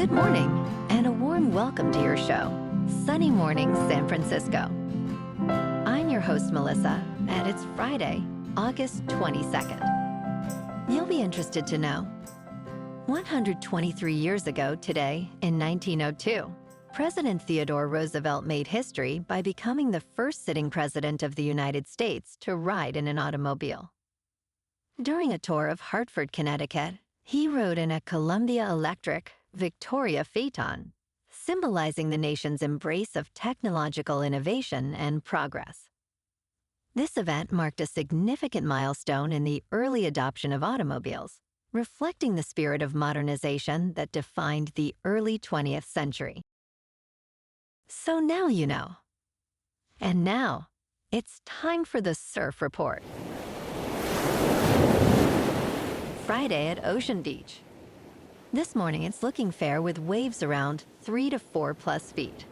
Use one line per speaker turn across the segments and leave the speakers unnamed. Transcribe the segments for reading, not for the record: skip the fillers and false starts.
Good morning, and a warm welcome to your show, Sunny Mornings San Francisco. I'm your host, Melissa, and it's Friday, August 22nd. You'll be interested to know, 123 years ago today, in 1902, President Theodore Roosevelt made history by becoming the first sitting president of the United States to ride in an automobile. During a tour of Hartford, Connecticut, he rode in a Columbia Electric Victoria Phaeton, symbolizing the nation's embrace of technological innovation and progress. This event marked a significant milestone in the early adoption of automobiles, reflecting the spirit of modernization that defined the early 20th century. So now you know. And now, it's time for the Surf Report. Friday at Ocean Beach. This morning it's looking fair with waves around 3 to 4 plus feet.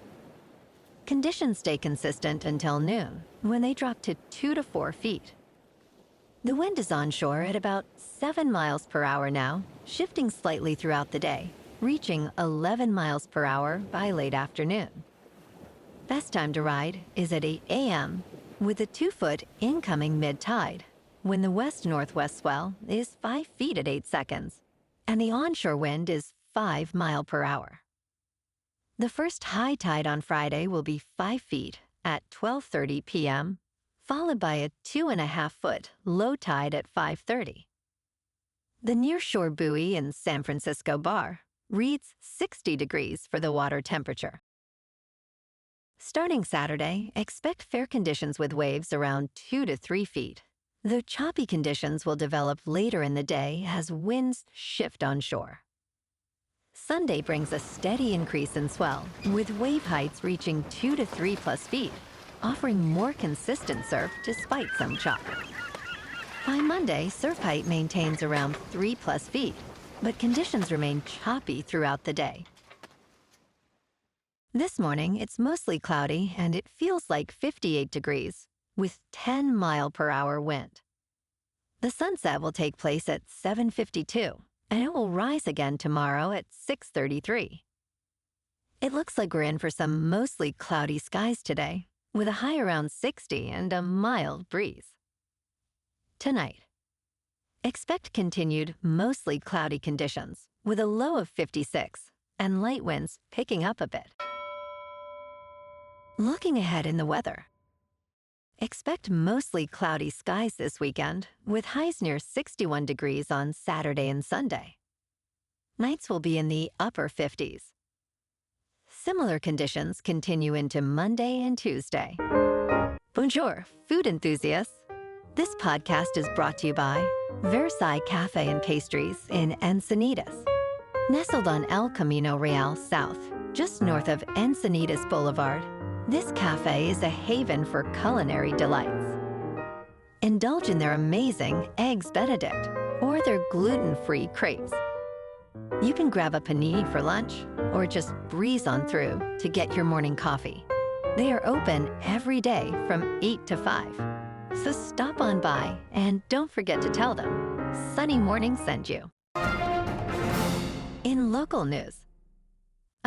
Conditions stay consistent until noon, when they drop to 2 to 4 feet. The wind is onshore at about 7 miles per hour now, shifting slightly throughout the day, reaching 11 miles per hour by late afternoon. Best time to ride is at 8 a.m. with a 2-foot incoming mid-tide, when the west-northwest swell is 5 feet at 8 seconds, and the onshore wind is 5 miles per hour. The first high tide on Friday will be 5 feet at 12:30 p.m., followed by a 2.5-foot low tide at 5:30. The nearshore buoy in San Francisco Bar reads 60 degrees for the water temperature. Starting Saturday, expect fair conditions with waves around 2 to 3 feet, though choppy conditions will develop later in the day as winds shift onshore. Sunday brings a steady increase in swell, with wave heights reaching 2 to 3 plus feet, offering more consistent surf despite some chop. By Monday, surf height maintains around 3 plus feet, but conditions remain choppy throughout the day. This morning, it's mostly cloudy and it feels like 58 degrees, with 10 mile per hour wind. The sunset will take place at 7:52, and it will rise again tomorrow at 6:33. It looks like we're in for some mostly cloudy skies today, with a high around 60 and a mild breeze. Tonight, expect continued mostly cloudy conditions, with a low of 56 and light winds picking up a bit. Looking ahead in the weather, expect mostly cloudy skies this weekend, with highs near 61 degrees on Saturday and Sunday. Nights will be in the upper 50s. Similar conditions continue into Monday and Tuesday. Bonjour, food enthusiasts. This podcast is brought to you by Versailles Cafe and Pastries in Encinitas. Nestled on El Camino Real South, just north of Encinitas Boulevard, this cafe is a haven for culinary delights. Indulge in their amazing Eggs Benedict or their gluten-free crepes. You can grab a panini for lunch or just breeze on through to get your morning coffee. They are open every day from 8 to 5. So stop on by and don't forget to tell them Sunny Morning sent you. In local news,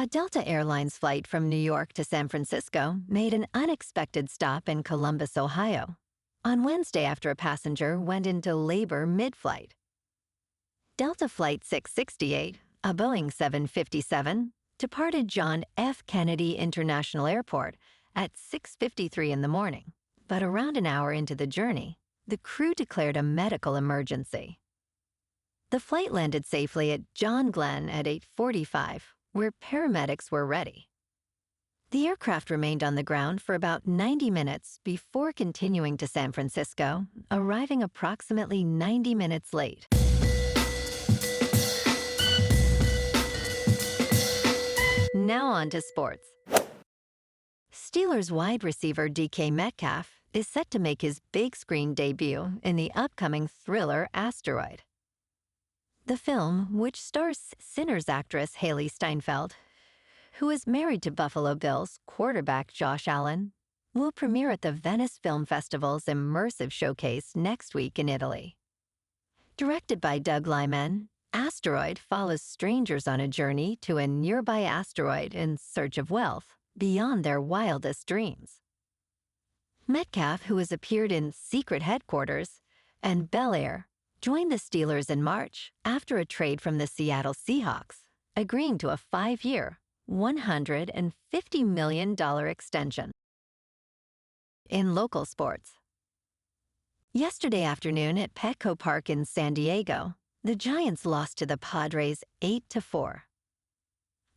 a Delta Airlines flight from New York to San Francisco made an unexpected stop in Columbus, Ohio, on Wednesday after a passenger went into labor mid-flight. Delta Flight 668, a Boeing 757, departed John F. Kennedy International Airport at 6:53 in the morning, but around an hour into the journey, the crew declared a medical emergency. The flight landed safely at John Glenn at 8:45, where paramedics were ready. The aircraft remained on the ground for about 90 minutes before continuing to San Francisco, arriving approximately 90 minutes late. Now on to sports. Steelers wide receiver DK Metcalf is set to make his big screen debut in the upcoming thriller Asteroid. The film, which stars Sinners actress Haley Steinfeld, who is married to Buffalo Bills quarterback Josh Allen, will premiere at the Venice Film Festival's immersive showcase next week in Italy. Directed by Doug Liman, Asteroid follows strangers on a journey to a nearby asteroid in search of wealth beyond their wildest dreams. Metcalf, who has appeared in Secret Headquarters, and Belair joined the Steelers in March after a trade from the Seattle Seahawks, agreeing to a 5-year, $150 million extension. In local sports. Yesterday afternoon at Petco Park in San Diego, the Giants lost to the Padres 8-4.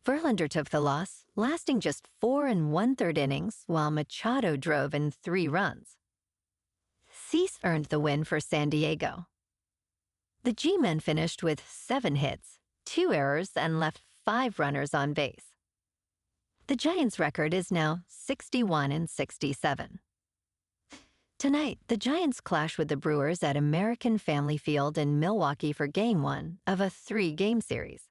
Verlander took the loss, lasting just 4 1/3 innings while Machado drove in 3 runs. Dease earned the win for San Diego. The G-men finished with 7 hits, 2 errors, and left 5 runners on base. The Giants' record is now 61-67. Tonight, the Giants clash with the Brewers at American Family Field in Milwaukee for Game 1 of a 3-game series.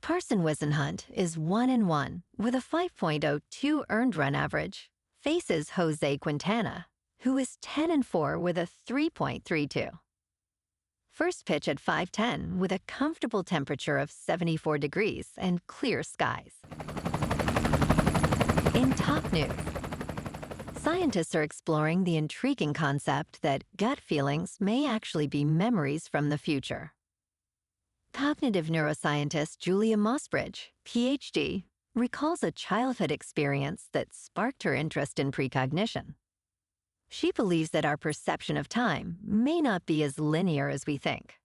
Carson Whisenhunt is 1-1 with a 5.02 earned run average, faces Jose Quintana, who is 10-4 with a 3.32. First pitch at 5:10 with a comfortable temperature of 74 degrees and clear skies. In top news, scientists are exploring the intriguing concept that gut feelings may actually be memories from the future. Cognitive neuroscientist Julia Mossbridge, Ph.D., recalls a childhood experience that sparked her interest in precognition. She believes that our perception of time may not be as linear as we think.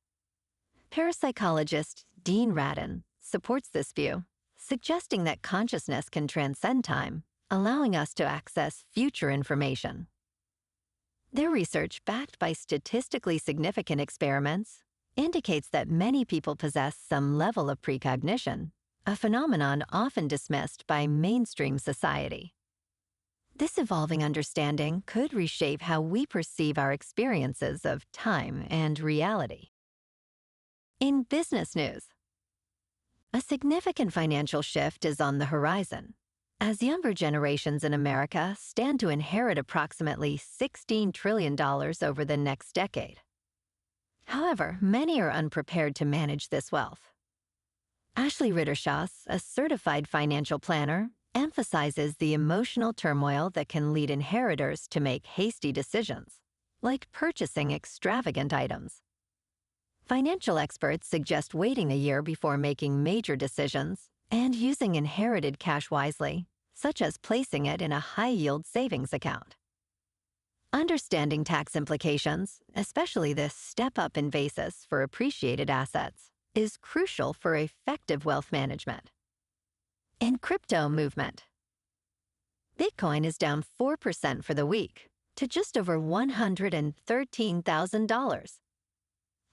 Parapsychologist Dean Radin supports this view, suggesting that consciousness can transcend time, allowing us to access future information. Their research, backed by statistically significant experiments, indicates that many people possess some level of precognition, a phenomenon often dismissed by mainstream society. This evolving understanding could reshape how we perceive our experiences of time and reality. In business news, a significant financial shift is on the horizon, as younger generations in America stand to inherit approximately $16 trillion over the next decade. However, many are unprepared to manage this wealth. Ashley Rittershaus, a certified financial planner, emphasizes the emotional turmoil that can lead inheritors to make hasty decisions, like purchasing extravagant items. Financial experts suggest waiting a year before making major decisions and using inherited cash wisely, such as placing it in a high-yield savings account. Understanding tax implications, especially the step-up in basis for appreciated assets, is crucial for effective wealth management. In crypto movement, Bitcoin is down 4% for the week to just over $113,000.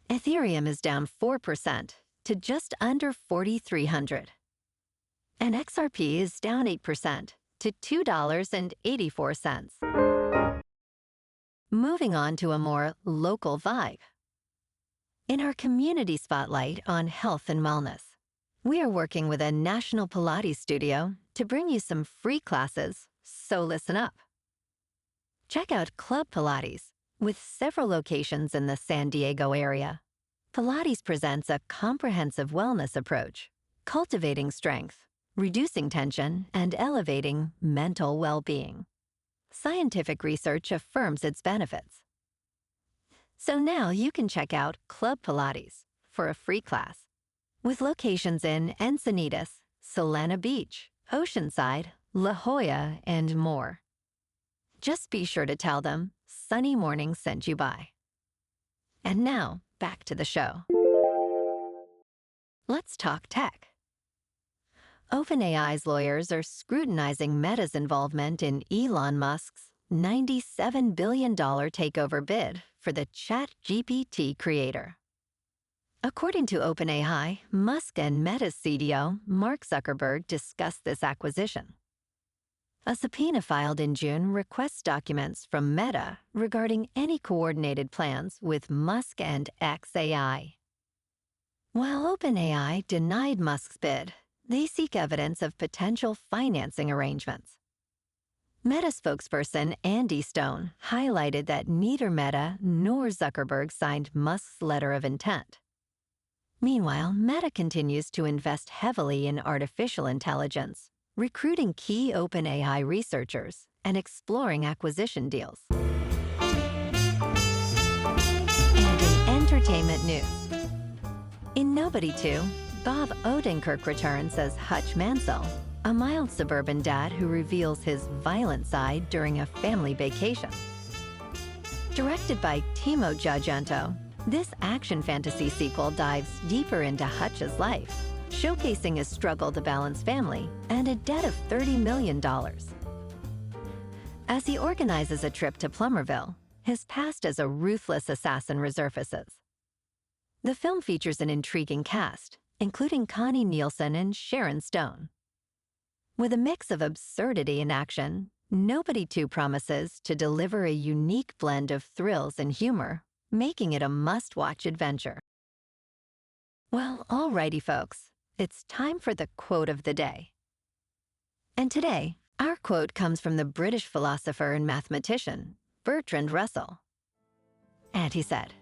Ethereum is down 4% to just under $4,300. And XRP is down 8% to $2.84. Moving on to a more local vibe. In our community spotlight on health and wellness, we are working with a national Pilates studio to bring you some free classes, so listen up. Check out Club Pilates, with several locations in the San Diego area. Pilates presents a comprehensive wellness approach, cultivating strength, reducing tension, and elevating mental well-being. Scientific research affirms its benefits. So now you can check out Club Pilates for a free class, with locations in Encinitas, Solana Beach, Oceanside, La Jolla, and more. Just be sure to tell them Sunny Morning sent you by. And now, back to the show. Let's talk tech. OpenAI's lawyers are scrutinizing Meta's involvement in Elon Musk's $97 billion takeover bid for the ChatGPT creator. According to OpenAI, Musk and Meta's CDO, Mark Zuckerberg, discussed this acquisition. A subpoena filed in June requests documents from Meta regarding any coordinated plans with Musk and xAI. While OpenAI denied Musk's bid, they seek evidence of potential financing arrangements. Meta spokesperson Andy Stone highlighted that neither Meta nor Zuckerberg signed Musk's letter of intent. Meanwhile, Meta continues to invest heavily in artificial intelligence, recruiting key OpenAI researchers and exploring acquisition deals. And in entertainment news, in Nobody 2, Bob Odenkirk returns as Hutch Mansell, a mild suburban dad who reveals his violent side during a family vacation. Directed by Timo Giajanto, this action fantasy sequel dives deeper into Hutch's life, showcasing his struggle to balance family and a debt of $30 million. As he organizes a trip to Plummerville, his past as a ruthless assassin resurfaces. The film features an intriguing cast, including Connie Nielsen and Sharon Stone. With a mix of absurdity and action, Nobody 2 promises to deliver a unique blend of thrills and humor, making it a must-watch adventure. Well, alrighty folks, it's time for the quote of the day. And today, our quote comes from the British philosopher and mathematician, Bertrand Russell. And he said,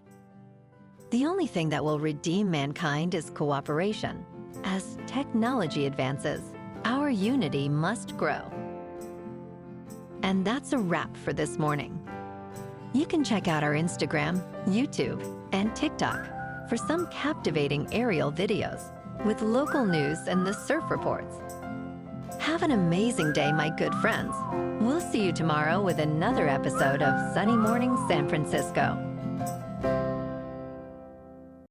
"The only thing that will redeem mankind is cooperation. As technology advances, our unity must grow." And that's a wrap for this morning. You can check out our Instagram, YouTube, and TikTok for some captivating aerial videos with local news and the surf reports. Have an amazing day, my good friends. We'll see you tomorrow with another episode of Sunny Morning San Francisco.